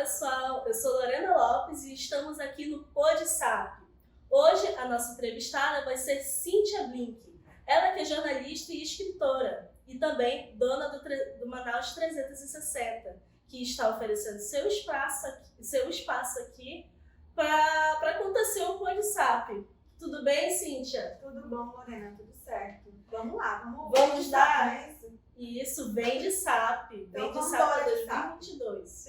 pessoal, eu sou Lorena Lopes e estamos aqui no PodSap. Hoje a nossa entrevistada vai ser Cíntia Blink. Ela que é jornalista e escritora e também dona do Manaus 360, que está oferecendo seu espaço aqui para acontecer o PodSap. Tudo bem, Cíntia? Tudo bom, Lorena, tudo certo. Vamos lá, vamos dar isso. Isso, vem de SAP, Então, vem de SAP 2022.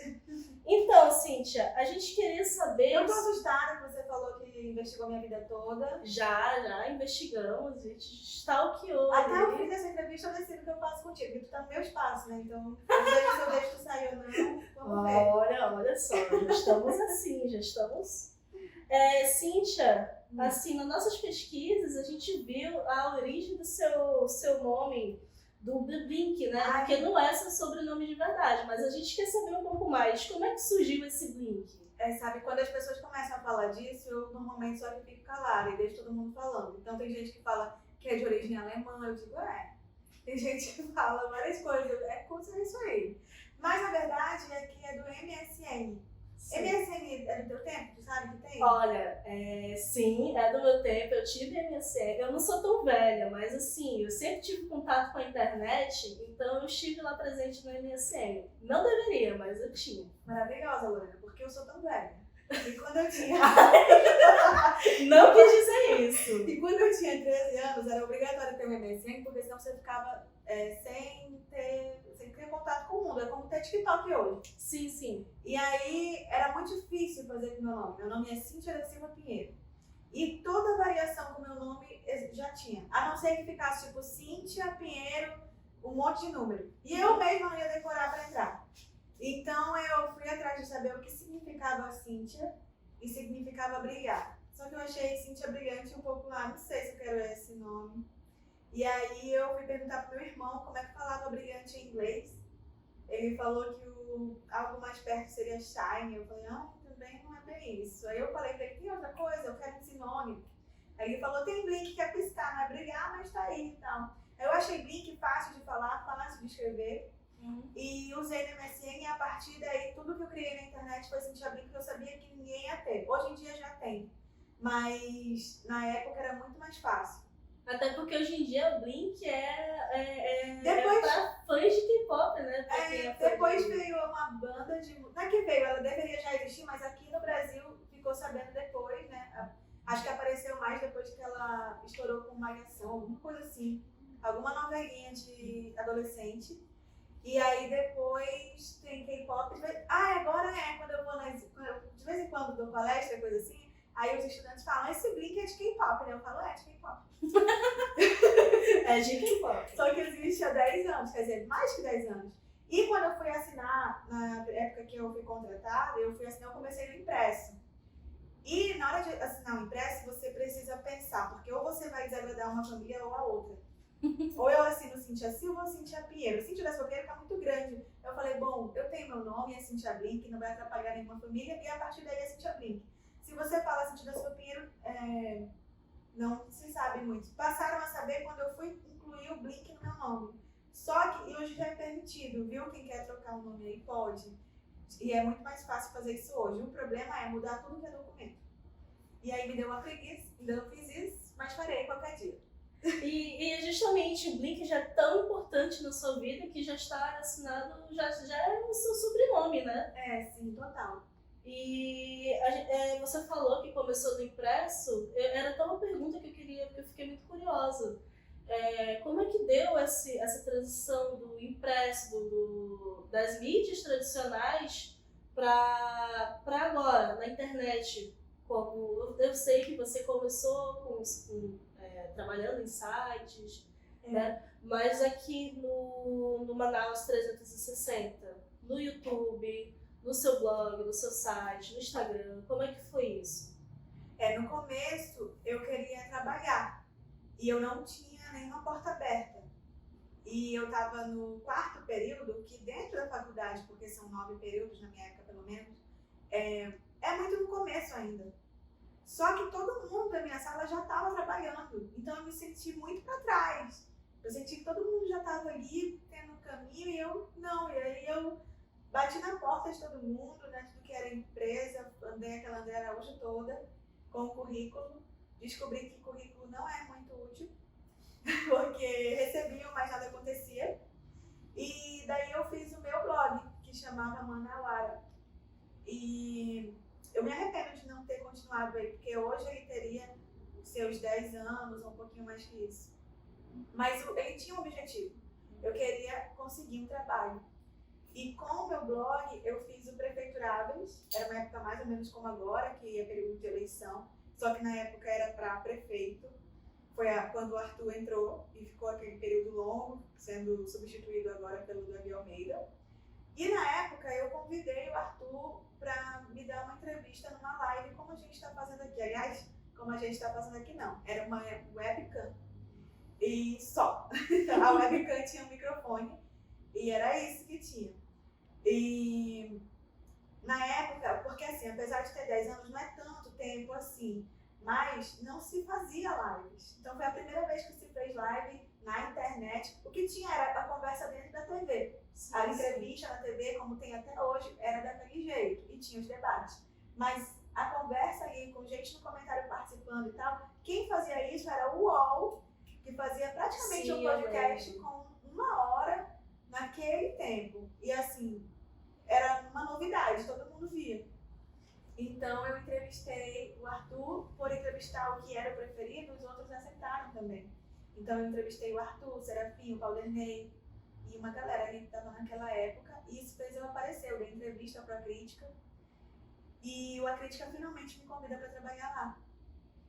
Então, Cíntia, a gente queria saber... Eu tô assustada que você falou que investigou minha vida toda. Já investigamos, a gente stalkeou. Até o fim dessa entrevista eu decido o que eu faço contigo, porque tu tá no meu espaço, né? Então, não sei se eu deixo tu sair ou não, vamos ver. Olha só, já estamos assim, já estamos... Cíntia, assim, nas nossas pesquisas, a gente viu a origem do seu nome... do Blink, né? Ai. Porque não é seu sobrenome de verdade, mas a gente quer saber um pouco mais. Como é que surgiu esse Blink? Sabe, quando as pessoas começam a falar disso, eu normalmente só que fico calada e deixo todo mundo falando. Então tem gente que fala que é de origem alemã, eu digo, Tem gente que fala várias coisas, é isso aí. Mas a verdade é que é do MSN. Sim. MSN é do teu tempo? Tu sabe que tem? Olha, sim, é do meu tempo, eu tive MSN. Eu não sou tão velha, mas assim, eu sempre tive contato com a internet, então eu estive lá presente no MSN. Não deveria, mas eu tinha. Maravilhosa, Lorena, porque eu sou tão velha. E quando eu tinha... Não quis dizer isso. E quando eu tinha 13 anos, era obrigatório ter um MSN, porque senão você ficava sem ter contato com o mundo. É como ter TikTok hoje. Sim. E aí, era muito difícil fazer com o meu nome. Meu nome é Cíntia da Silva Pinheiro. E toda variação com o meu nome já tinha. A não ser que ficasse tipo Cíntia Pinheiro, um monte de número. E eu mesma não ia decorar para entrar. Então eu fui atrás de saber o que significava Cíntia e significava brilhar. Só que eu achei Cíntia Brilhante um pouco lá, não sei se eu quero esse nome. E aí eu fui perguntar pro meu irmão como é que falava brilhante em inglês. Ele falou que algo mais perto seria shine. Eu falei, também não é bem isso. Aí eu falei pra ele, tem outra coisa? Eu quero um sinônimo. Aí ele falou, tem blink que é piscar, não é brilhar, mas tá aí e tal. Eu achei blink fácil de falar, fácil de escrever. E usei no MSN e a partir daí tudo que eu criei na internet foi Cíntia Blink, que eu sabia que ninguém ia ter. Hoje em dia já tem, mas na época era muito mais fácil. Até porque hoje em dia o Blink é pra fãs de K-pop, né? Depois veio uma banda de... Não é que veio, ela deveria já existir, mas aqui no Brasil ficou sabendo depois, né? Acho que apareceu mais depois que ela estourou com Malhação, alguma coisa assim. Alguma novelinha de adolescente. E aí depois tem K-pop. Agora quando eu vou de vez em quando dou palestra, coisa assim, aí os estudantes falam, esse Blink é de K-pop, né? Eu falo, é de K-pop. É de K-pop. Só que existe há 10 anos, quer dizer, mais que 10 anos. E quando eu fui assinar, na época que eu fui contratada, eu comecei no impresso. E na hora de assinar o impresso, você precisa pensar, porque ou você vai desagradar uma família ou a outra. Ou eu assino Cíntia Silva ou Cíntia Pinheiro. Cíntia da Silva Pinheiro tá muito grande. Eu falei, bom, eu tenho meu nome, é Cíntia Blink, não vai atrapalhar nenhuma família, e a partir daí é Cíntia Blink. Se você fala Cíntia da Silva Pinheiro, não se sabe muito. Passaram a saber quando eu fui incluir o Blink no meu nome. Só que hoje já é permitido, viu? Quem quer trocar o nome aí pode. E é muito mais fácil fazer isso hoje. O problema é mudar tudo que é documento. E aí me deu uma preguiça, ainda não fiz isso, mas farei qualquer dia. E justamente o Blink já é tão importante na sua vida que já está assinado, já é o seu sobrenome, né? Sim, total. E você falou que começou no impresso, era até uma pergunta que eu fiquei muito curiosa. Como é que deu essa transição do impresso, das mídias tradicionais para agora, na internet? Como eu sei que você começou trabalhando em sites, né? Mas aqui no Manaus 360, no YouTube, no seu blog, no seu site, no Instagram, como é que foi isso? No começo eu queria trabalhar e eu não tinha nenhuma porta aberta. E eu estava no 4º período, que dentro da faculdade, porque são 9 períodos na minha época pelo menos, é muito no começo ainda. Só que todo mundo da minha sala já estava trabalhando, então eu me senti muito para trás. Eu senti que todo mundo já estava ali, tendo caminho, e eu não. E aí eu Bati na porta de todo mundo, né, tudo que era empresa, andei aquela André Araújo toda com o currículo. Descobri que currículo não é muito útil, porque recebiam, mas nada acontecia. E daí eu fiz o meu blog, que chamava Manauara. E eu me arrependo de não ter continuado aí, porque hoje ele teria seus 10 anos, ou um pouquinho mais que isso. Mas ele tinha um objetivo. Eu queria conseguir um trabalho. E com o meu blog, eu fiz o Prefeituráveis. Era uma época mais ou menos como agora, que é período de eleição. Só que na época era para prefeito. Foi quando o Arthur entrou e ficou aquele período longo, sendo substituído agora pelo Davi Almeida. E na época eu convidei o Arthur para me dar uma entrevista numa live, como a gente está fazendo aqui. Aliás, como a gente está fazendo aqui não, era uma webcam. E só. A webcam tinha um microfone e era isso que tinha. E na época, porque assim, apesar de ter 10 anos, não é tanto tempo assim, mas não se fazia lives. Então foi a primeira vez que se fez live na internet. O que tinha era a conversa dentro da TV. Sim, a entrevista na TV, como tem até hoje, era daquele jeito. E tinha os debates. Mas a conversa ali, com gente no comentário participando e tal, quem fazia isso era o UOL, que fazia praticamente um podcast com 1 hora naquele tempo. E assim, era uma novidade, todo mundo via. Então eu entrevistei o Arthur, por entrevistar o que era o preferido, os outros aceitaram também. Então eu entrevistei o Arthur, o Serafim, o Claudernei e uma galera ali que estava naquela época. E isso fez eu aparecer, eu dei entrevista para a Crítica. E a Crítica finalmente me convida para trabalhar lá.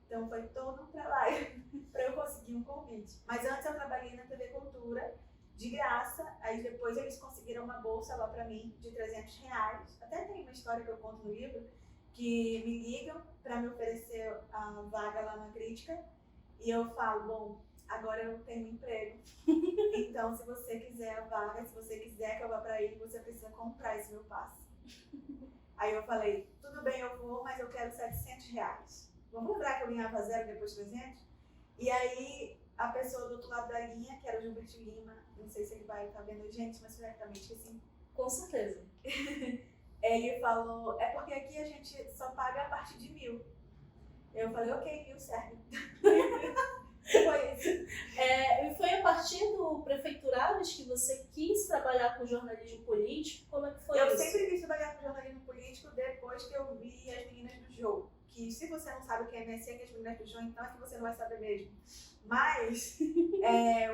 Então foi todo um trabalho para eu conseguir um convite. Mas antes eu trabalhei na TV Cultura, de graça. Aí depois eles conseguiram uma bolsa lá para mim de R$300. Até tem uma história que eu conto no livro, que me ligam para me oferecer a vaga lá na Crítica. E eu falo, bom, agora eu tenho um emprego. Então se você quiser a vaga, se você quiser que eu vá para aí, você precisa comprar esse meu passe. Aí eu falei, tudo bem, eu vou, mas eu quero R$700. Vamos lembrar que eu ganhava 0 depois 300? E aí a pessoa do outro lado da linha, que era o Gilberto Lima, não sei se ele vai estar vendo a gente, mas certamente que sim. Com certeza. Ele falou, é porque aqui a gente só paga a partir de 1.000. Eu falei, ok, 1.000 serve. Foi isso. E foi a partir do Prefeituráveis que você quis trabalhar com jornalismo político? Como é que foi isso? Eu sempre quis trabalhar com jornalismo político depois que eu vi as meninas do jogo. Que se você não sabe o que é MSN, que as meninas do jogo, então é que você não vai saber mesmo. Mas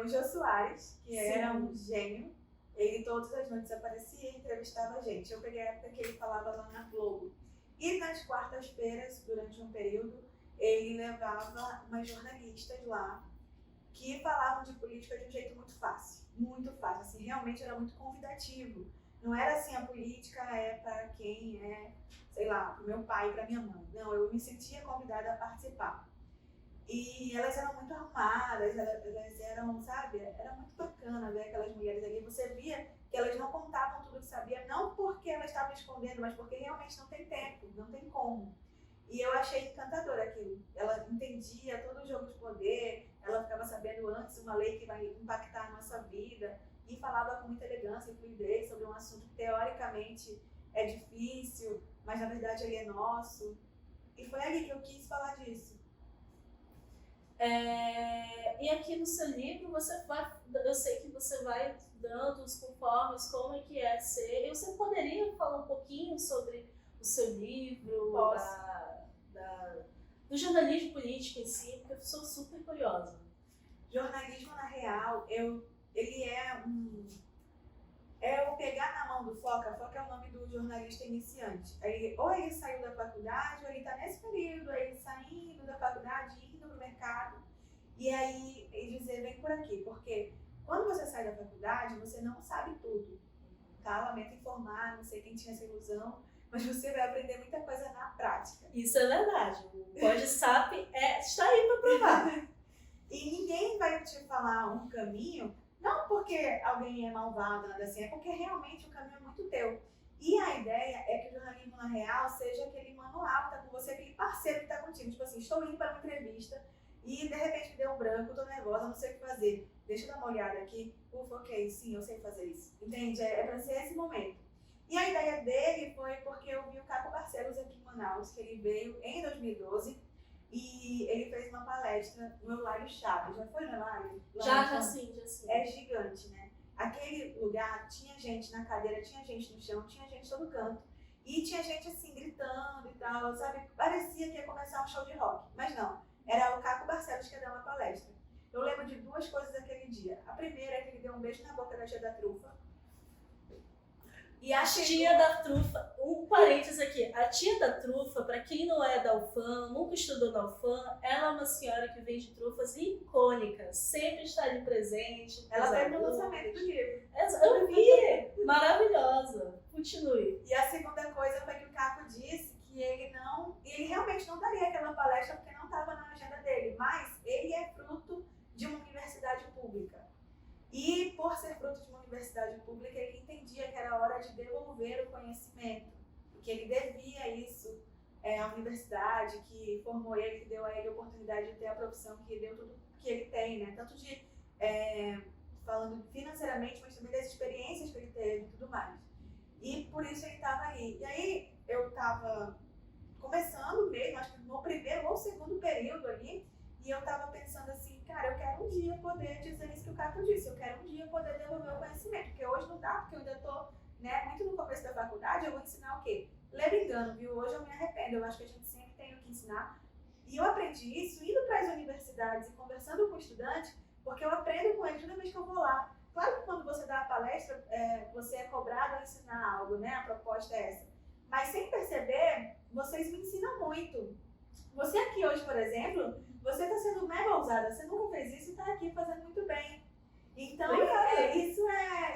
o Jô Soares, que era um gênio, ele todas as noites aparecia e entrevistava a gente. Eu peguei a época que ele falava lá na Globo. E nas quartas-feiras, durante um período, ele levava umas jornalistas lá que falavam de política de um jeito muito fácil. Muito fácil, assim, realmente era muito convidativo. Não era assim, a política é para quem é, sei lá, pro meu pai e pra minha mãe. Não, eu me sentia convidada a participar. E elas eram muito arrumadas, elas eram, sabe, era muito bacana ver aquelas mulheres ali. Você via que elas não contavam tudo que sabiam, não porque elas estavam escondendo, mas porque realmente não tem tempo, não tem como. E eu achei encantador aquilo. Ela entendia todo o jogo de poder, ela ficava sabendo antes uma lei que vai impactar a nossa vida e falava com muita elegância e fluidez sobre um assunto que teoricamente é difícil, mas na verdade ele é nosso. E foi ali que eu quis falar disso. E aqui no seu livro, eu sei que você vai dando os conformes, como é que é ser. Você poderia falar um pouquinho sobre o seu livro, do jornalismo político em si, porque eu sou super curiosa. Jornalismo, na real, ele é o pegar na mão do Foca. Foca é o nome do jornalista iniciante. Ou ele saiu da faculdade, ou ele está nesse período, ele saindo da faculdade, indo pro mercado. E aí ele dizer, vem por aqui, porque quando você sai da faculdade, você não sabe tudo. Tá? Lamento informar, não sei quem tinha essa ilusão, mas você vai aprender muita coisa na prática. Isso é verdade. O PodSap está aí para provar. E ninguém vai te falar um caminho, não porque alguém é malvado, nada assim, é porque realmente o caminho é muito teu. E a ideia é que o jornalismo na real seja aquele manual, tá com você, aquele parceiro que tá contigo. Tipo assim, estou indo para uma entrevista e de repente me deu um branco, tô nervosa, não sei o que fazer. Deixa eu dar uma olhada aqui. Ufa, ok, sim, eu sei fazer isso. Entende? É para ser esse momento. E a ideia dele foi porque eu vi o Caco Barcelos aqui em Manaus, que ele veio em 2012 e ele fez uma palestra no Eulário Chaves. Já foi no Eulário? Já sim, já sim. É gigante, né? Aquele lugar tinha gente na cadeira, tinha gente no chão, tinha gente em todo canto. E tinha gente assim, gritando e tal, sabe? Parecia que ia começar um show de rock, mas não. Era o Caco Barcelos que ia dar uma palestra. Eu lembro de duas coisas daquele dia. A primeira é que ele deu um beijo na boca da tia da trufa. E a tia da trufa, um parênteses aqui, a tia da trufa, para quem não é da UFAM, nunca estudou na UFAM, ela é uma senhora que vende trufas icônicas, sempre está ali presente. Ela teve no lançamento do livro. Eu vi, maravilhosa, continue. E a segunda coisa foi que o Caco disse que ele realmente não daria aquela palestra porque não estava na agenda dele, mas ele é fruto de uma universidade pública. E por ser fruto de uma universidade pública, ele entendia que era hora de devolver o conhecimento, que ele devia isso à universidade que formou ele, que deu a ele a oportunidade de ter a profissão, que deu tudo que ele tem, né? Tanto de, falando financeiramente, mas também das experiências que ele teve e tudo mais. E por isso ele estava aí. E aí eu estava começando mesmo, acho que no primeiro ou segundo período ali, e eu tava pensando assim, cara, eu quero um dia poder dizer isso que o Caco disse, eu quero um dia poder devolver o conhecimento, porque hoje não dá, porque eu ainda tô, muito no começo da faculdade, eu vou ensinar o quê? Ler engano, viu? Hoje eu me arrependo, eu acho que a gente sempre tem o que ensinar. E eu aprendi isso indo para as universidades e conversando com estudantes, porque eu aprendo com eles toda vez que eu vou lá. Claro que quando você dá a palestra, você é cobrado a ensinar algo, né? A proposta é essa. Mas sem perceber, vocês me ensinam muito. Você aqui hoje, por exemplo, você está sendo mega ousada, você nunca fez isso e está aqui fazendo muito bem. Então,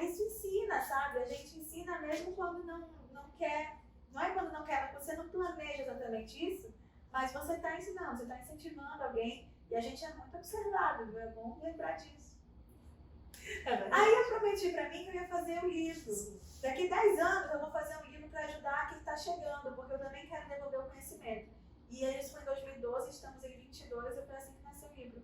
isso ensina, sabe? A gente ensina mesmo quando não quer, não é quando não quer, você não planeja exatamente isso, mas você está ensinando, você está incentivando alguém e a gente é muito observado, viu? É bom lembrar disso. Aí eu prometi para mim que eu ia fazer um livro. Daqui 10 anos eu vou fazer um livro para ajudar quem está chegando, porque eu também quero devolver o conhecimento. E isso foi em 2012, estamos em 22, e foi assim que nasceu o livro.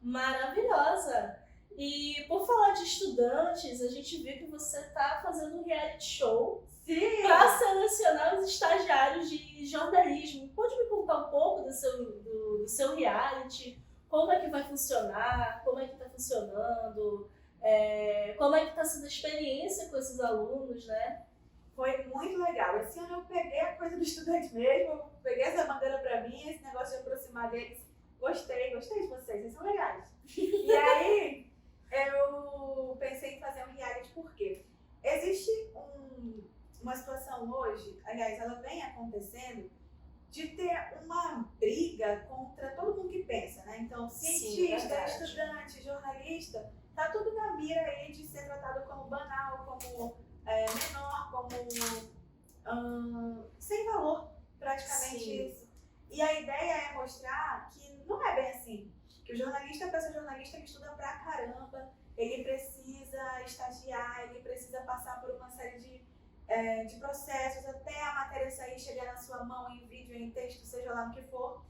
Maravilhosa! E por falar de estudantes, a gente viu que você está fazendo um reality show para selecionar os estagiários de jornalismo. Pode me contar um pouco do seu reality? Como é que vai funcionar? Como é que está funcionando? Como é que está sendo a experiência com esses alunos, né? Foi muito legal. Esse ano eu peguei a coisa do estudante mesmo, eu peguei essa bandeira pra mim, esse negócio de aproximar deles. Gostei de vocês são legais. E aí, eu pensei em fazer um reality porque existe uma situação hoje, aliás, ela vem acontecendo, de ter uma briga contra todo mundo que pensa, né? Então, cientista, estudante, jornalista, tá tudo na mira aí de ser tratado como banal, como menor, como sem valor, praticamente. Sim. Isso. E a ideia é mostrar que não é bem assim. Que o jornalista, para ser jornalista, ele estuda pra caramba, ele precisa estagiar, ele precisa passar por uma série de processos até a matéria sair, chegar na sua mão em vídeo, em texto, seja lá no que for.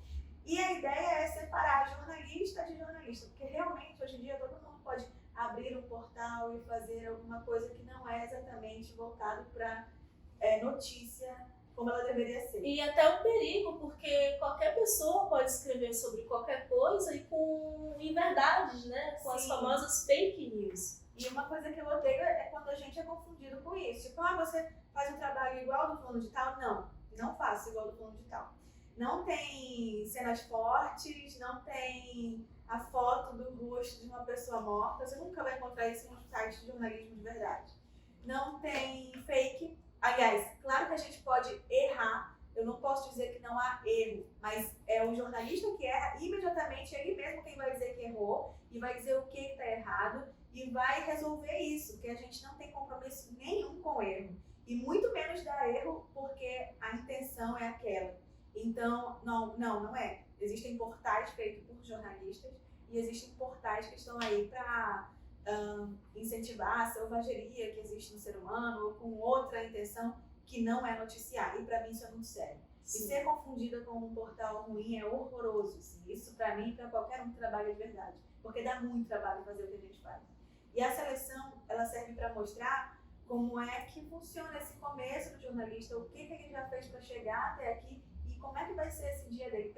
E a ideia é separar jornalista de jornalista, porque realmente hoje em dia todo mundo pode abrir um portal e fazer alguma coisa que não é exatamente voltado para notícia como ela deveria ser. E até um perigo, porque qualquer pessoa pode escrever sobre qualquer coisa e com inverdades, né? Com as famosas fake news. E uma coisa que eu odeio é quando a gente é confundido com isso. Tipo, você faz um trabalho igual do fulano de tal? Não faço igual do fulano de tal. Não tem cenas fortes, não tem a foto do rosto de uma pessoa morta. Você nunca vai encontrar isso em um site de jornalismo de verdade. Não tem fake. Aliás, claro que a gente pode errar. Eu não posso dizer que não há erro, mas é o jornalista que erra, imediatamente ele mesmo quem vai dizer que errou e vai dizer o que está errado e vai resolver isso, porque a gente não tem compromisso nenhum com o erro. E muito menos dá erro porque a intenção é aquela. Então, não é. Existem portais feitos por jornalistas e existem portais que estão aí para incentivar a selvageria que existe no ser humano ou com outra intenção que não é noticiar. E para mim isso é muito sério. Sim. E ser confundida com um portal ruim é horroroso. Assim. Isso para mim, para qualquer um que trabalha de verdade. Porque dá muito trabalho fazer o que a gente faz. E a seleção, ela serve para mostrar como é que funciona esse começo do jornalista, o que ele já fez para chegar até aqui e como é que vai ser esse dia dele,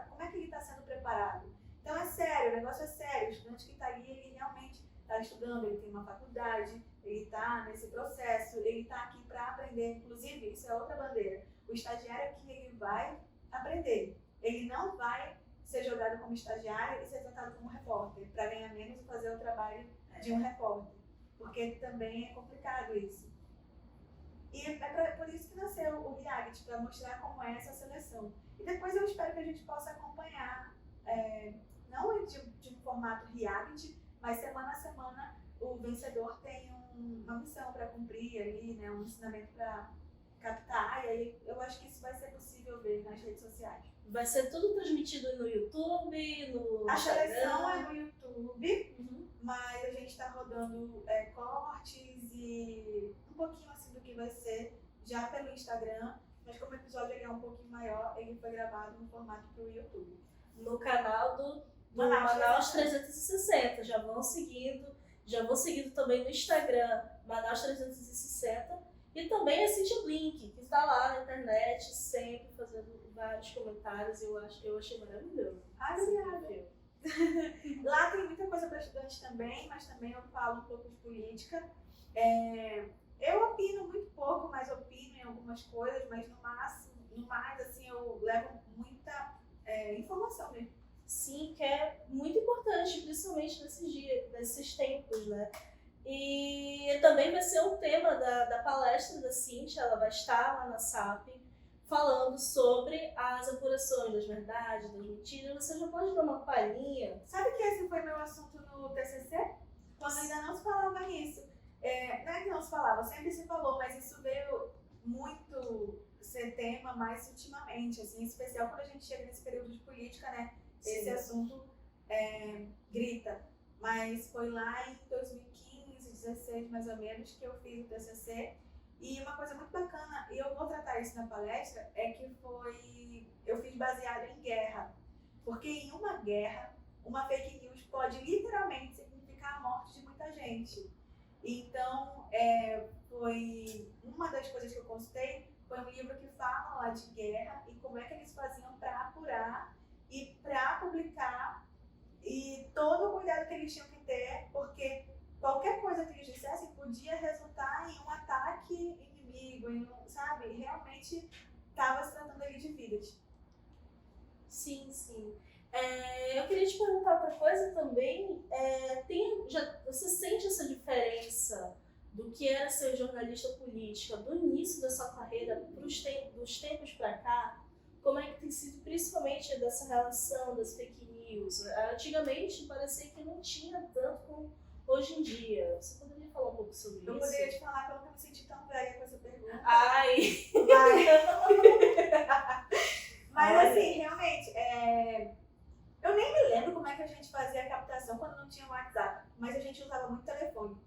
como é que ele está sendo preparado. Então é sério, o negócio é sério, o estudante que está ali, ele realmente está estudando, ele tem uma faculdade, ele está nesse processo, ele está aqui para aprender. Inclusive, isso é outra bandeira, o estagiário aqui, ele vai aprender, ele não vai ser jogado como estagiário e ser tratado como repórter, para ganhar menos e fazer o trabalho de um repórter, porque também é complicado isso. E é por isso que nasceu o reality, para mostrar como é essa seleção. E depois eu espero que a gente possa acompanhar, não de um formato reality, mas semana a semana o vencedor tem uma missão para cumprir ali, né, um ensinamento para captar, e aí eu acho que isso vai ser possível ver nas redes sociais. Vai ser tudo transmitido no YouTube, no A Instagram. seleção é no YouTube, mas a gente está rodando cortes e um pouquinho assim do que vai ser já pelo Instagram, mas como o episódio é um pouquinho maior, ele foi gravado no formato pro YouTube. No canal do Manaus 360, já vão seguindo também no Instagram, Manaus 360, e também a Cíntia Blink, que está lá na internet, sempre fazendo vários comentários, eu achei maravilhoso. Obrigada. Lá tem muita coisa para estudante também, mas também eu falo um pouco de política. Eu opino muito pouco, mas opino em algumas coisas, mas no mais, assim, eu levo muita informação mesmo. Sim, que é muito importante, principalmente nesses tempos, né? E também vai ser um tema da palestra da Cíntia, ela vai estar lá na SAP, falando sobre as apurações das verdades, das mentiras. Você já pode dar uma palhinha? Sabe que esse foi meu assunto no TCC? Quando ainda não se falava nisso. Não é que não se falava, sempre se falou, mas isso veio muito ser tema mais ultimamente, assim, em especial quando a gente chega nesse período de política, né? Sim. Esse assunto grita. Mas foi lá em 2015, 2016 mais ou menos, que eu fiz o TCC. E uma coisa muito bacana, e eu vou tratar isso na palestra, é que eu fiz baseado em guerra. Porque em uma guerra, uma fake news pode literalmente significar a morte de muita gente. Então, foi uma das coisas que eu consultei, foi um livro que fala lá de guerra e como é que eles faziam para apurar e para publicar, e todo o cuidado que eles tinham que ter, porque qualquer coisa que eles dissessem podia resultar em um ataque inimigo, sabe? Realmente estava se tratando ali de vidas. Sim, sim. Eu queria te perguntar outra coisa também. Você sente essa diferença do que era ser jornalista política do início da sua carreira dos tempos para cá? Como é que tem sido, principalmente dessa relação das fake news? Antigamente parecia que não tinha tanto como hoje em dia. Você poderia falar um pouco sobre isso? Eu poderia te falar que eu nunca me senti tão velha com essa pergunta. Ai! Mas assim, realmente, eu nem me lembro como é que a gente fazia a captação quando não tinha WhatsApp, mas a gente usava muito telefone.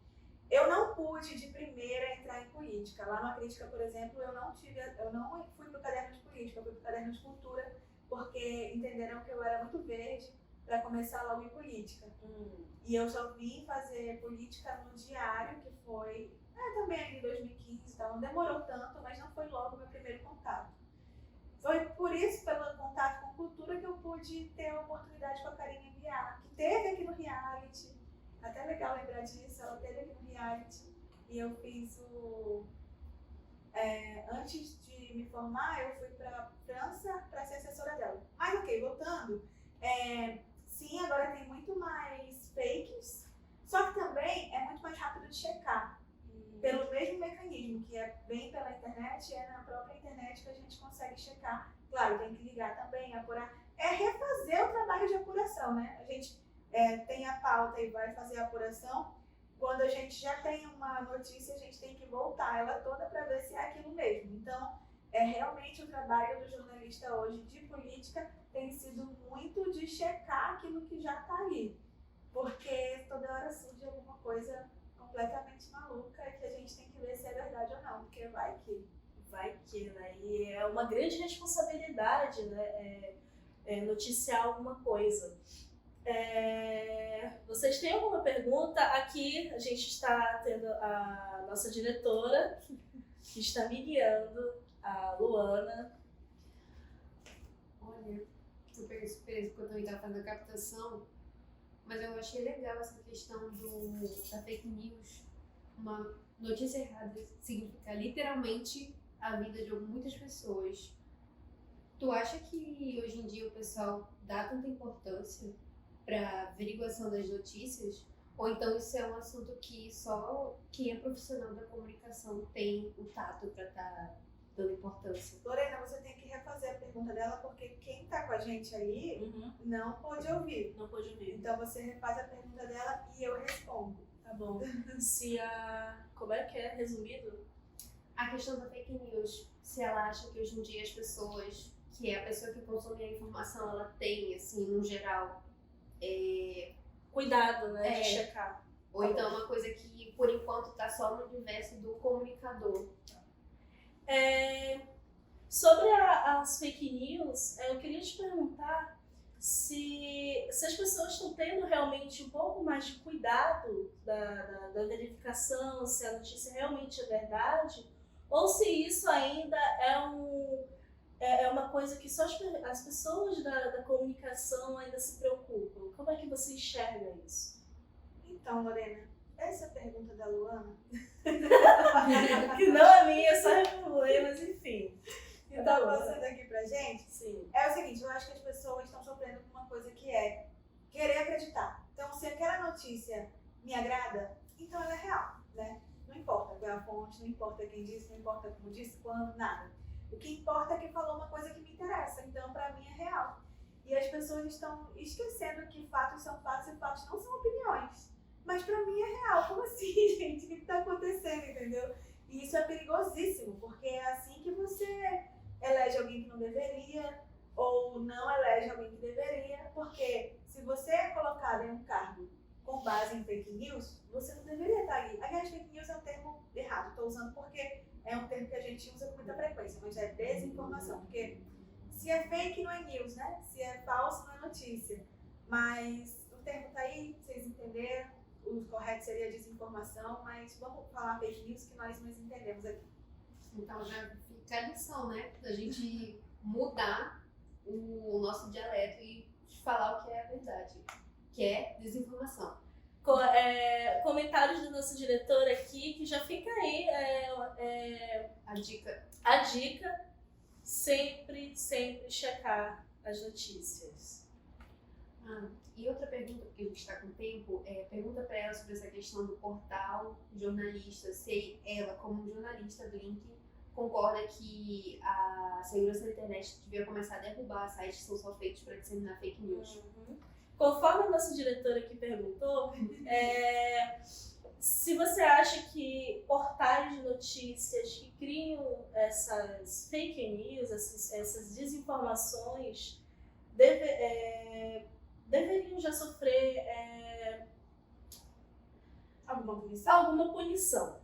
Eu não pude de primeira entrar em política. Lá na crítica, por exemplo, eu não fui para o caderno de política, eu fui para o caderno de cultura, porque entenderam que eu era muito verde para começar logo em política. E eu só vim fazer política no diário, que foi também em 2015, então não demorou tanto, mas não foi logo o meu primeiro contato. Foi por isso, pelo contato com cultura, que eu pude ter a oportunidade com a Karine Aguiar, que teve aqui no reality. Até legal lembrar disso, ela teve aqui no reality. E eu fiz antes de me formar, eu fui para França para ser assessora dela. Mas ok, voltando. Sim, agora tem muito mais fakes, só que também é muito mais rápido de checar. Pelo mesmo mecanismo, que é bem pela internet, é na própria internet que a gente consegue checar. Claro, tem que ligar também, apurar. É refazer o trabalho de apuração, né? A gente tem a pauta e vai fazer a apuração. Quando a gente já tem uma notícia, a gente tem que voltar ela toda para ver se é aquilo mesmo. Então, realmente o trabalho do jornalista hoje de política tem sido muito de checar aquilo que já está ali. Porque toda hora surge alguma coisa completamente maluca que a gente tem que ver se é verdade ou não, porque vai que, né? E é uma grande responsabilidade, né? Noticiar alguma coisa. Vocês têm alguma pergunta? Aqui a gente está tendo a nossa diretora, que está me guiando, a Luana. Olha, eu peguei surpresa porque eu também estava fazendo a captação, mas eu achei legal essa questão da fake news. Uma notícia errada significa literalmente a vida de muitas pessoas. Tu acha que hoje em dia o pessoal dá tanta importância para averiguação das notícias? Ou então isso é um assunto que só quem é profissional da comunicação tem o tato para estar dando importância? Lorena, você tem que refazer a pergunta dela, porque quem tá com a gente aí não pôde ouvir. Não pôde ouvir. Então você refaz a pergunta dela e eu respondo. Tá bom. Como é que é? Resumido? A questão da fake news, se ela acha que hoje em dia as pessoas, que é a pessoa que consome a informação, ela tem, assim, no geral, Cuidado, né? De checar. Ou então uma coisa que, por enquanto, tá só no universo do comunicador. Sobre as fake news, eu queria te perguntar se as pessoas estão tendo realmente um pouco mais de cuidado da verificação, se a notícia realmente é verdade, ou se isso ainda é uma coisa que só as pessoas da comunicação ainda se preocupam. Como é que você enxerga isso? Então, Lorena, essa é a pergunta da Luana. Que não é minha, só reformulei, mas enfim. Tá passando aqui pra gente? Sim. É o seguinte, eu acho que as pessoas estão sofrendo com uma coisa que é querer acreditar. Então, se aquela notícia me agrada, então ela é real, né? Não importa qual é a fonte, não importa quem disse, não importa como disse, quando, nada. O que importa é que falou uma coisa que me interessa, então pra mim é real. E as pessoas estão esquecendo que fatos são fatos e fatos não são opiniões. Mas pra mim é real. Como assim, gente? O que tá acontecendo, entendeu? E isso é perigosíssimo, porque é assim que você elege alguém que não deveria, ou não elege alguém que deveria, porque se você é colocado em um cargo com base em fake news, você não deveria estar ali. Aliás, fake news é um termo errado, estou usando porque é um termo que a gente usa com muita frequência, mas é desinformação, porque se é fake não é news, né? Se é falso não é notícia. Mas o termo está aí, vocês entenderam, o correto seria desinformação, mas vamos falar fake news que nós entendemos aqui. Então já fica a lição, né? Da gente mudar o nosso dialeto e falar o que é a verdade, que é desinformação. Comentários da nossa diretora aqui, que já fica aí A dica. a dica, sempre checar as notícias. E outra pergunta, porque a gente está com tempo, pergunta para ela sobre essa questão do portal jornalista, se ela, como jornalista do Link, concorda que a segurança da internet devia começar a derrubar sites que são só feitos para disseminar fake news. Conforme a nossa diretora aqui perguntou, se você acha que portais de notícias que criam essas fake news, essas desinformações, deveriam já sofrer alguma punição.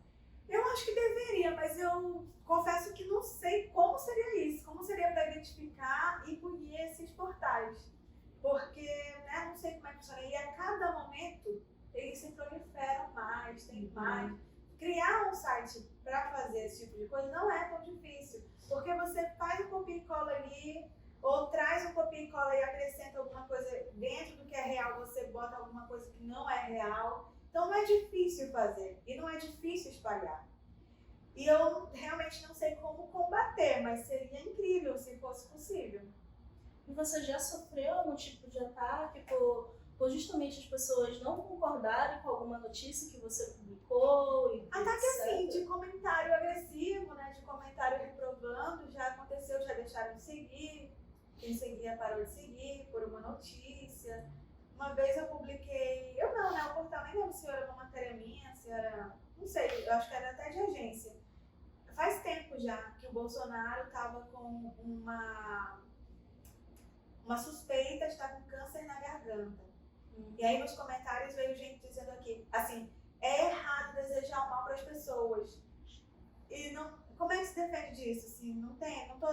Eu acho que deveria, mas eu confesso que não sei como seria isso, como seria para identificar e punir esses portais. Porque, né, não sei como é que funciona. E a cada momento eles se proliferam mais, tem mais. Criar um site para fazer esse tipo de coisa não é tão difícil. Porque você faz um copia e cola ali, ou traz um copia e cola e acrescenta alguma coisa dentro do que é real, você bota alguma coisa que não é real. Então não é difícil fazer e não é difícil espalhar. E eu realmente não sei como combater, mas seria incrível se fosse possível. E você já sofreu algum tipo de ataque por justamente as pessoas não concordarem com alguma notícia que você publicou? Ataque assim, de comentário agressivo, né? De comentário reprovando, já aconteceu, já deixaram de seguir. Quem seguia parou de seguir por uma notícia. Uma vez eu publiquei, o portal nem lembro se era uma matéria minha, se era, não sei, eu acho que era até de agência. Faz tempo já que o Bolsonaro estava com uma suspeita de estar com câncer na garganta. E aí nos comentários veio gente dizendo aqui, assim, é errado desejar o mal para as pessoas. E não, como é que se defende disso? Assim, não tô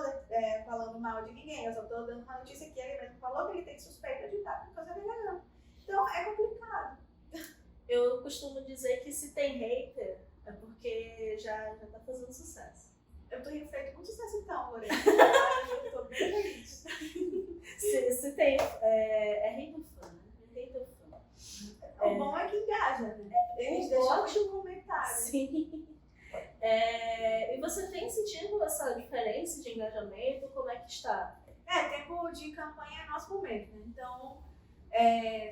falando mal de ninguém, eu só tô dando uma notícia que ele mesmo falou que ele tem suspeita de estar com câncer na garganta. Então é complicado. Eu costumo dizer que se tem hater, é porque já tá fazendo sucesso. Eu tenho feito muito sucesso então, Lorena. Eu tô bem feliz. Se tem, é hater fã, né? É hater fã. O bom é que engaja, né? Eles deixam um comentário. Sim. E você tem sentido essa diferença de engajamento? Como é que está? Tempo de campanha é nosso momento, né? Então,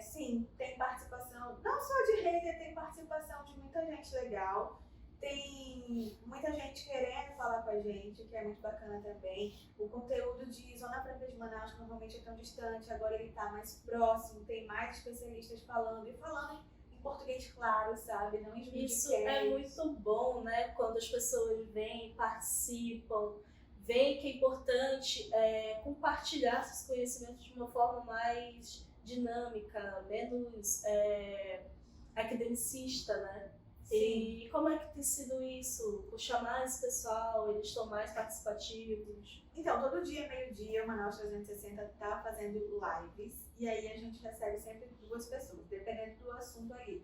sim, tem participação, não só de hater, tem participação de muita gente legal. Tem muita gente querendo falar com a gente, que é muito bacana também. O conteúdo de Zona Franca de Manaus, que normalmente é tão distante, agora ele está mais próximo, tem mais especialistas falando em português claro, sabe? Não em juridiquês. Isso é muito bom, né? Quando as pessoas vêm, participam, veem que é importante compartilhar seus conhecimentos de uma forma mais dinâmica, menos academicista, né? Sim. E como é que tem sido isso? Puxar mais pessoal, eles estão mais participativos? Então, todo dia, meio-dia, o Manaus 360 está fazendo lives e aí a gente recebe sempre 2 pessoas, dependendo do assunto aí.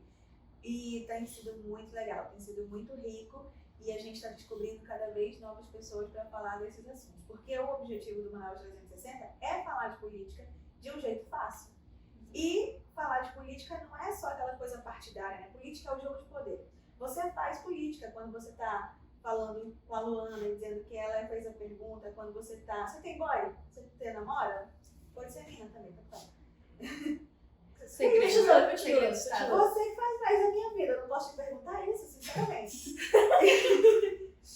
E tem sido muito legal, tem sido muito rico e a gente está descobrindo cada vez novas pessoas para falar desses assuntos. Porque o objetivo do Manaus 360 é falar de política de um jeito fácil. E falar de política não é só aquela coisa partidária, né? Política é o jogo de poder. Você faz política quando você está falando com a Luana e dizendo que ela fez a pergunta, quando você tá... Você tem boy? Você namora? Pode ser minha também, tá bom. Continua. Você que faz mais a minha vida, eu não posso te perguntar isso, sinceramente.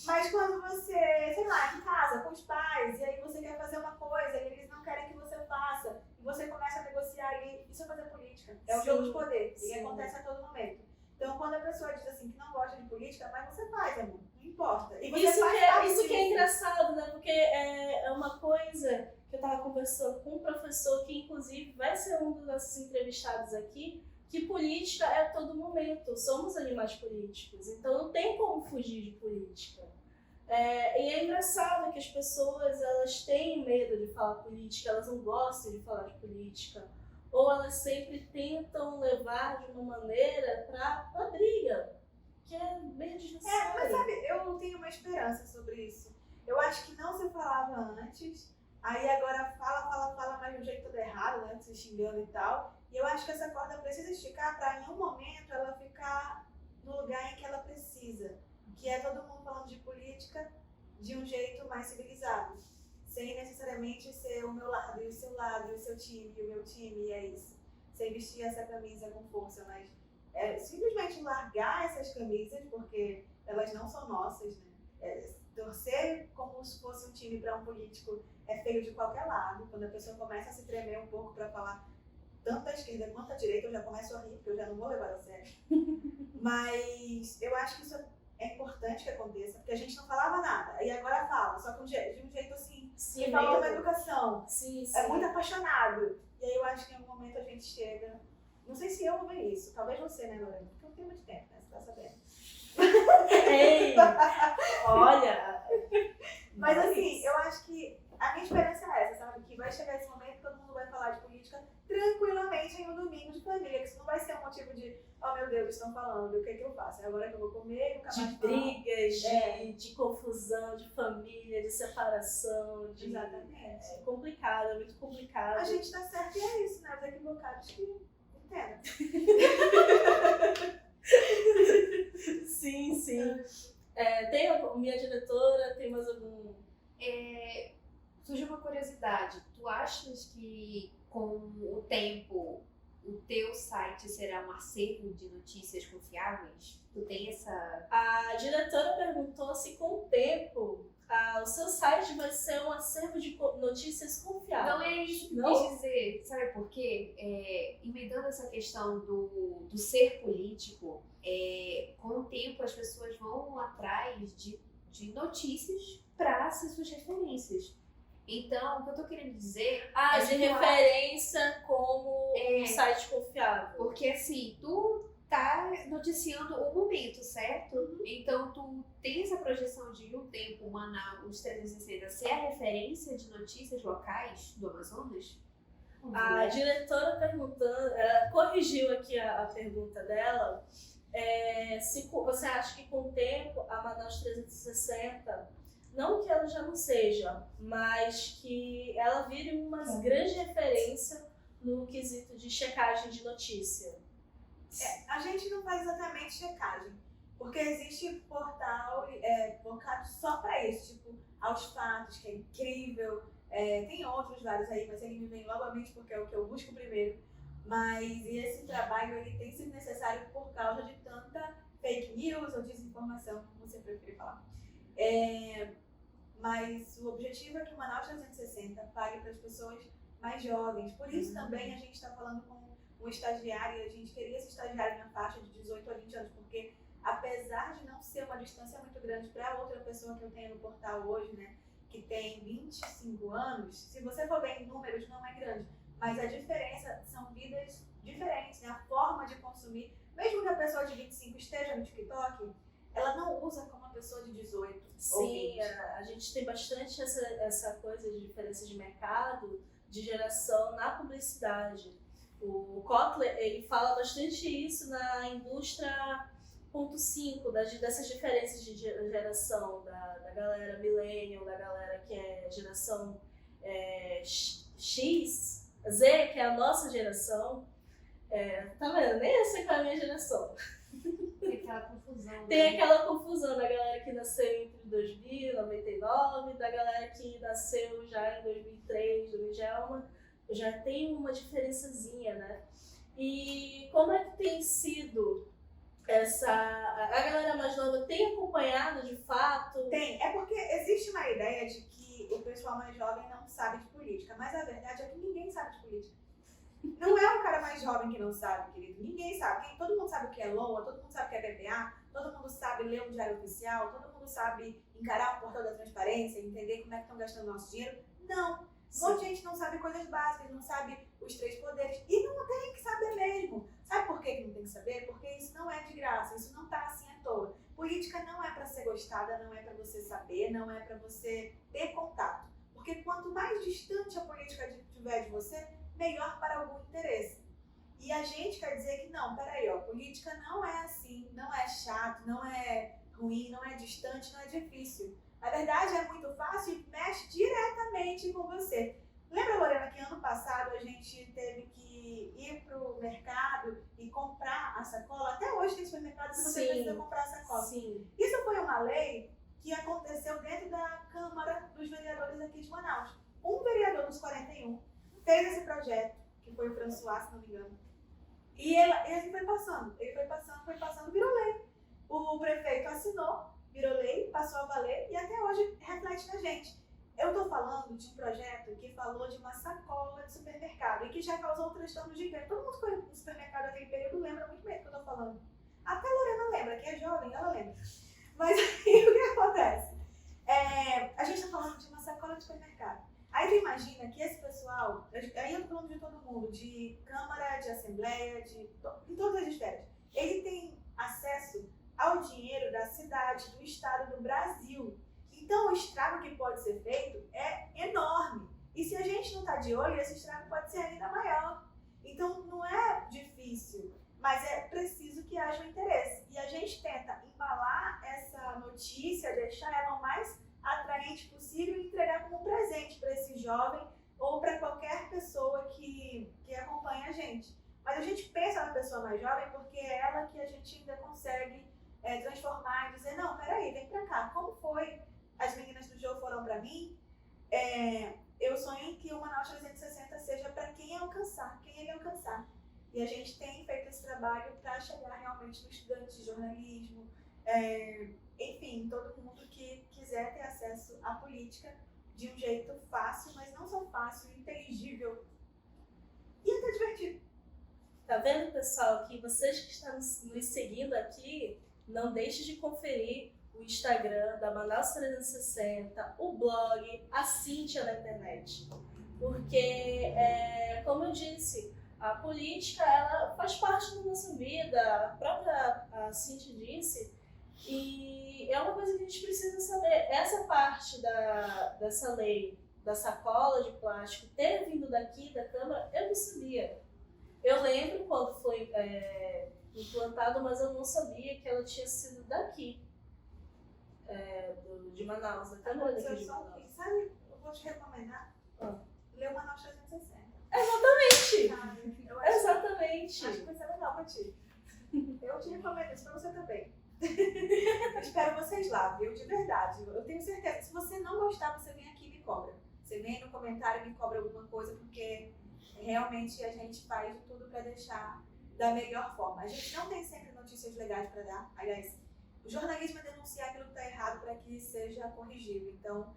Mas quando você, sei lá, em casa, com os pais, e aí você quer fazer uma coisa e eles não querem que você faça, e você começa a negociar, e isso é fazer política. É o jogo de poder, e acontece a todo momento. Então, quando a pessoa diz assim que não gosta de política, mas você faz, amor, não importa. E você isso que é engraçado, né? Porque é uma coisa que eu tava conversando com um professor que, inclusive, vai ser um dos nossos entrevistados aqui, que política é a todo momento. Somos animais políticos, então não tem como fugir de política. E é engraçado que as pessoas, elas têm medo de falar política, elas não gostam de falar de política. Ou elas sempre tentam levar de uma maneira pra briga, que é meio desnecessário. Mas sabe, eu tenho uma esperança sobre isso. Eu acho que não se falava antes, aí agora fala, mas de um jeito todo errado, né, se xingando e tal. E eu acho que essa corda precisa esticar pra em um momento ela ficar no lugar em que ela precisa. Que é todo mundo falando de política de um jeito mais civilizado. Sem necessariamente ser o meu lado, e o seu lado, e o seu time, e o meu time, e é isso. Sem vestir essa camisa com força, mas simplesmente largar essas camisas, porque elas não são nossas, né? Torcer como se fosse um time para um político é feio de qualquer lado. Quando a pessoa começa a se tremer um pouco para falar tanto da esquerda quanto da direita, eu já começo a rir, porque eu já não vou levar a sério. Mas eu acho que isso é importante que aconteça, porque a gente não falava nada, e agora fala, só que de um jeito assim, que falta uma educação, é muito apaixonado. E aí eu acho que em algum momento a gente chega, não sei se eu vou ver isso, talvez você, né, Lorena? Porque eu tenho muito tempo, né, você tá sabendo. Ei, olha! Mas assim, eu acho que a minha esperança é essa, sabe? Que vai chegar esse momento que todo mundo vai falar de política tranquilamente em um domingo de família, que isso não vai ser um motivo de, oh meu Deus, estão falando, o que é que eu faço? É agora que eu vou comer, nunca mais de brigas, de confusão, de família, de separação, de... Exatamente. É complicado, é muito complicado. A gente tá certo e é isso, né? Os equivocados que entendem. Sim. Minha diretora, tem mais algum... Surge uma curiosidade. Tu achas que com o tempo o teu site será um acervo de notícias confiáveis? Tu tem essa... A diretora perguntou se com o tempo o seu site vai ser um acervo de notícias confiáveis. Não é isso que eu quis dizer. Sabe por quê? Emendando essa questão do ser político, com o tempo as pessoas vão atrás de notícias para ser suas referências. Então, o que eu tô querendo dizer... de referência como um site confiável. Porque assim, tu tá noticiando o momento, certo? Então, tu tem essa projeção de um tempo, Manaus 360 ser a referência de notícias locais do Amazonas? A diretora perguntando, ela corrigiu aqui a pergunta dela, se você acha que com o tempo a Manaus 360, não que ela já não seja, mas que ela vire uma grande referência no quesito de checagem de notícia. A gente não faz exatamente checagem, porque existe portal focado só para isso, tipo Aos Fatos, que é incrível. Tem outros vários aí, mas ele me vem logo à mente porque é o que eu busco primeiro. Mas esse trabalho ele tem sido necessário por causa de tanta fake news ou desinformação, como você prefere falar. Mas o objetivo é que o Manaus 360 pague para as pessoas mais jovens. Por isso também a gente está falando com um estagiário, e a gente queria esse estagiário na faixa de 18 a 20 anos, porque apesar de não ser uma distância muito grande para outra pessoa que eu tenho no portal hoje, né, que tem 25 anos, se você for ver em números, não é grande, mas a diferença são vidas diferentes, né? A forma de consumir, mesmo que a pessoa de 25 esteja no TikTok, ela não usa como uma pessoa de 18 ou 20. A gente tem bastante essa coisa de diferença de mercado, de geração na publicidade. O Kotler, ele fala bastante isso na indústria 0.5, dessas diferenças de geração, da galera millennial, da galera que é geração X, Z, que é a nossa geração. Tá vendo? Nem eu sei qual é a minha geração. Tem aquela confusão. Tem aquela confusão da galera que nasceu entre 2000 e 99, da galera que nasceu já em 2003, 2000, já tem uma diferençazinha, né? E como é que tem sido a galera mais nova tem acompanhado de fato? Tem, é porque existe uma ideia de que o pessoal mais jovem não sabe de política, mas a verdade é que ninguém sabe de política. Não é o cara mais jovem que não sabe, querido. Ninguém sabe. Todo mundo sabe o que é LOA, todo mundo sabe o que é PPA, todo mundo sabe ler um diário oficial, todo mundo sabe encarar o portal da transparência, entender como é que estão gastando nosso dinheiro. Não. Um monte de gente não sabe coisas básicas, não sabe os 3 poderes. E não tem que saber mesmo. Sabe por que não tem que saber? Porque isso não é de graça, isso não tá assim à toa. Política não é para ser gostada, não é para você saber, não é para você ter contato. Porque quanto mais distante a política estiver de você, melhor para algum interesse. E a gente quer dizer que não, peraí, política não é assim, não é chato, não é ruim, não é distante, não é difícil. Na verdade, é muito fácil e mexe diretamente com você. Lembra, Lorena, que ano passado a gente teve que ir pro mercado e comprar a sacola? Até hoje tem supermercado que você precisa comprar a sacola. Sim. Isso foi uma lei que aconteceu dentro da Câmara dos Vereadores aqui de Manaus. Um vereador dos 41 fez esse projeto, que foi o François, se não me engano. E ele foi passando, virou lei. O prefeito assinou, virou lei, passou a valer e até hoje reflete na gente. Eu estou falando de um projeto que falou de uma sacola de supermercado e que já causou um transtorno gigante. Todo mundo que foi no supermercado naquele período lembra muito bem do que eu estou falando. Até a Lorena lembra, que é jovem, ela lembra. Mas aí o que acontece? A gente está falando de uma sacola de supermercado. Aí tu imagina que esse pessoal, aí eu tô falando de todo mundo, de Câmara, de Assembleia, em todas as esferas, ele tem acesso ao dinheiro da cidade, do estado, do Brasil. Então o estrago que pode ser feito é enorme. E se a gente não está de olho, esse estrago pode ser ainda maior. Então não é difícil, mas é preciso que haja um interesse. E a gente tenta embalar essa notícia, deixar ela o mais atraente possível e entregar como um presente para esse jovem ou para qualquer pessoa que acompanha a gente. Mas a gente pensa na pessoa mais jovem porque é ela que a gente ainda consegue transformar e dizer, não, peraí, vem pra cá, como foi? As meninas do jogo foram para mim, eu sonho que o Manaus 360 seja para quem ele alcançar. E a gente tem feito esse trabalho para chegar realmente no estudante de jornalismo, enfim, todo mundo que quiser ter acesso à política de um jeito fácil, mas não só fácil, inteligível e até divertido. Tá vendo, pessoal, que vocês que estão nos seguindo aqui, não deixem de conferir o Instagram da Manaus 360, o blog, a Cíntia na internet. Porque, como eu disse, a política ela faz parte da nossa vida, a própria Cíntia disse, e é uma coisa que a gente precisa saber. Essa parte dessa lei da sacola de plástico ter vindo daqui, da Câmara, eu não sabia. Eu lembro quando foi implantado, mas eu não sabia que ela tinha sido daqui, de Manaus, da Câmara daqui de Manaus. Sabe, eu vou te recomendar. Lê o Manaus 360. Exatamente! Eu acho Exatamente! que vai ser legal pra ti. Eu te recomendo isso pra você também. Eu espero vocês lá, viu? De verdade. Eu tenho certeza. Se você não gostar, você vem aqui e me cobra. Você vem no comentário e me cobra alguma coisa, porque realmente a gente faz de tudo pra deixar da melhor forma. A gente não tem sempre notícias legais pra dar. Aliás, o jornalismo é denunciar aquilo que tá errado para que seja corrigido. Então,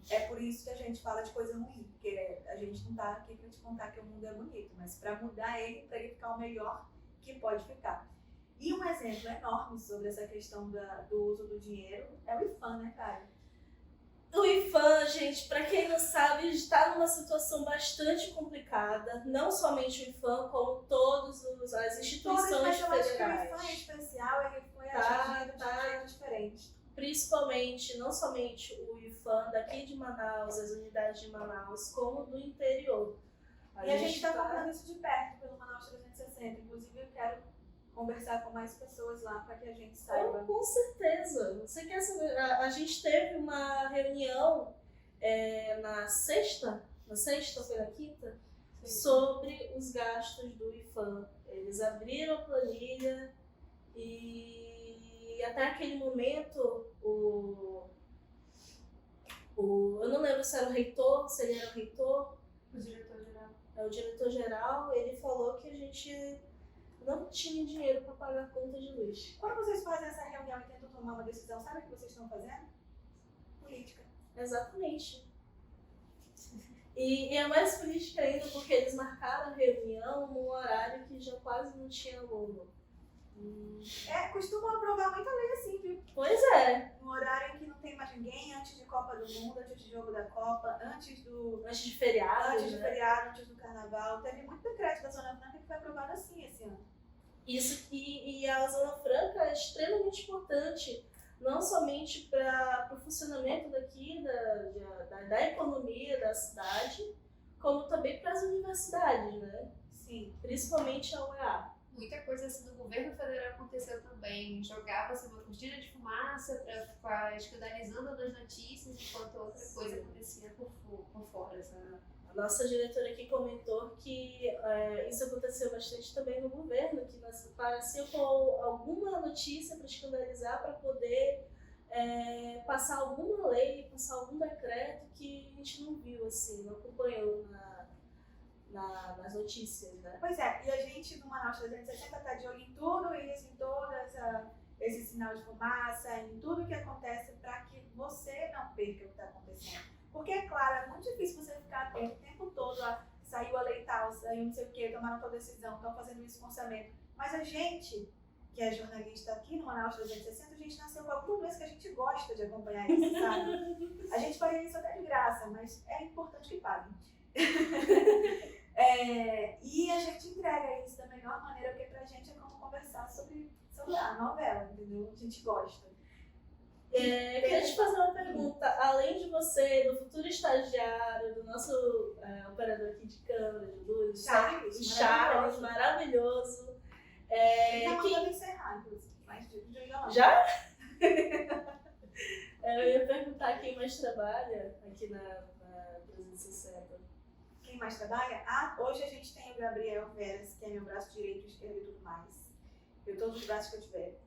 é por isso que a gente fala de coisa ruim, porque a gente não tá aqui pra te contar que o mundo é bonito, mas pra mudar ele, pra ele ficar o melhor que pode ficar. E um exemplo enorme sobre essa questão do uso do dinheiro é o IPHAN, né, cara? O IPHAN, gente, para quem não sabe, está numa situação bastante complicada. Não somente o IPHAN, como todas as instituições federais. Eu acho que o IPHAN em especial, ele foi atingido de um jeito diferente. Principalmente, não somente o IPHAN daqui de Manaus, as unidades de Manaus, como do interior. E a gente está acompanhando isso de perto pelo Manaus 360. Inclusive, eu quero conversar com mais pessoas lá para que a gente saiba. Com certeza. Você quer saber? A gente teve uma reunião na sexta ou foi na quinta? Sim. Sobre os gastos do IPHAN. Eles abriram a planilha e até aquele momento eu não lembro se era o reitor, se ele era o reitor. O diretor-geral. O diretor-geral, ele falou que a gente não tinha dinheiro para pagar a conta de luz. Quando vocês fazem essa reunião e tentam tomar uma decisão, sabe o que vocês estão fazendo? Política. Exatamente. E é mais política ainda porque eles marcaram a reunião num horário que já quase não tinha aluno. Costumam aprovar muita lei assim, viu? Pois é. Um horário em que não tem mais ninguém, antes de Copa do Mundo, antes de jogo da Copa, antes de feriado. Antes do carnaval. Teve muito decreto da Zona Franca que foi aprovado assim esse ano. Isso, e a Zona Franca é extremamente importante, não somente para o funcionamento daqui, da economia da cidade, como também para as universidades, né? Sim. Principalmente a UEA. Muita coisa assim no governo federal aconteceu também. Jogava-se uma cortina de fumaça para ficar escandalizando nas notícias, enquanto outra coisa acontecia por fora, sabe? A nossa diretora aqui comentou que isso aconteceu bastante também no governo, que nós parecia com alguma notícia para escandalizar, para poder passar alguma lei, passar algum decreto que a gente não viu, assim, não acompanhou nas notícias, né? Pois é, e a gente no Manaus 360 está de olho em tudo isso, em todo esse sinal de fumaça, em tudo que acontece para que você não perca o que está acontecendo. Porque, é claro, é muito difícil você ficar atento o tempo todo, saiu a lei tal, saiu não sei o que, tomaram tal decisão, estão fazendo isso com orçamento. Mas a gente, que é jornalista aqui no Manaus 360, a gente nasceu com alguma coisa que a gente gosta de acompanhar isso, sabe? A gente faria isso até de graça, mas é importante que pague. E a gente entrega isso da melhor maneira, porque pra gente é como conversar sobre a novela, entendeu? A gente gosta. Queria te fazer uma pergunta. Além de você, do futuro estagiário, do nosso operador aqui de câmera, de luz, Charles, maravilhoso. Ele tá mandando encerrar, inclusive. Mas já? Eu ia perguntar quem mais trabalha aqui na 360. Quem mais trabalha? Hoje a gente tem o Gabriel Veras, que é meu braço direito, esquerdo e tudo mais. Eu todos os braços que eu tiver.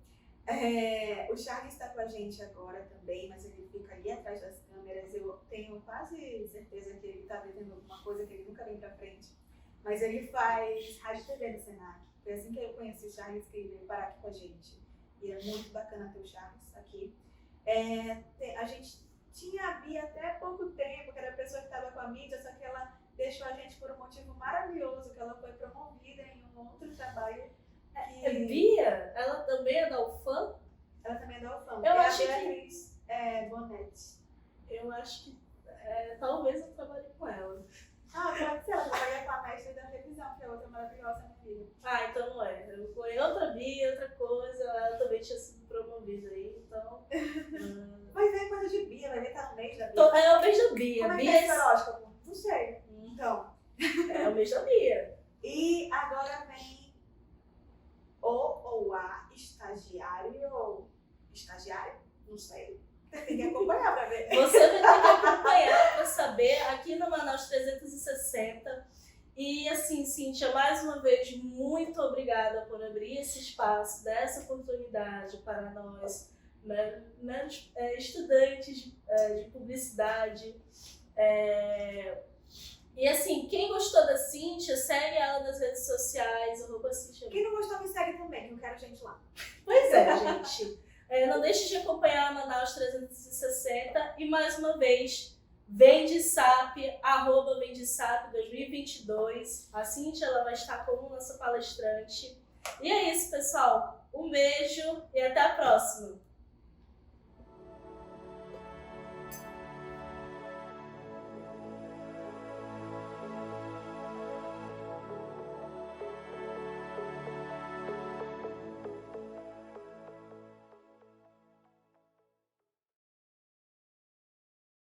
O Charles está com a gente agora também, mas ele fica ali atrás das câmeras. Eu tenho quase certeza que ele está vendo alguma coisa que ele nunca vem pra frente. Mas ele faz rádio e TV no Senac. Foi assim que eu conheci o Charles, que ele veio parar aqui com a gente. E é muito bacana ter o Charles aqui. A gente tinha a Bia até pouco tempo, que era a pessoa que estava com a mídia, só que ela deixou a gente por um motivo maravilhoso, que ela foi promovida em um outro trabalho. Bia, ela também é da UFAM? Ela também é da UFAM. Eu acho a Beatriz Bonetti. Eu acho que talvez eu trabalhe com ela. Pode ser, ela trabalha com a mestra da revisão, que é outra maravilhosa, minha filha. Então não é. Eu fui outra Bia, outra coisa, ela também tinha sido promovida aí, então. Vai ver coisa de Bia, vai ver que tá no mês da Bia. É o mês da Bia. Como é que é esse horóscopo? Então, É o mês da Bia. e agora vem o ou a estagiário ou estagiário? Não sei. Tem que acompanhar pra ver. Você vai ter que acompanhar para saber aqui no Manaus 360. E assim, Cíntia, mais uma vez, muito obrigada por abrir esse espaço, dar essa oportunidade para nós, né, estudantes de publicidade. E assim, quem gostou da Cíntia, segue ela nas redes sociais, @Cíntia. Quem não gostou, me segue também, que eu quero gente lá. Pois é, gente. Não deixe de acompanhar a Manaus 360 e mais uma vez, VendeSap, @VendeSap 2022. A Cíntia ela vai estar como nossa palestrante. E é isso, pessoal. Um beijo e até a próxima.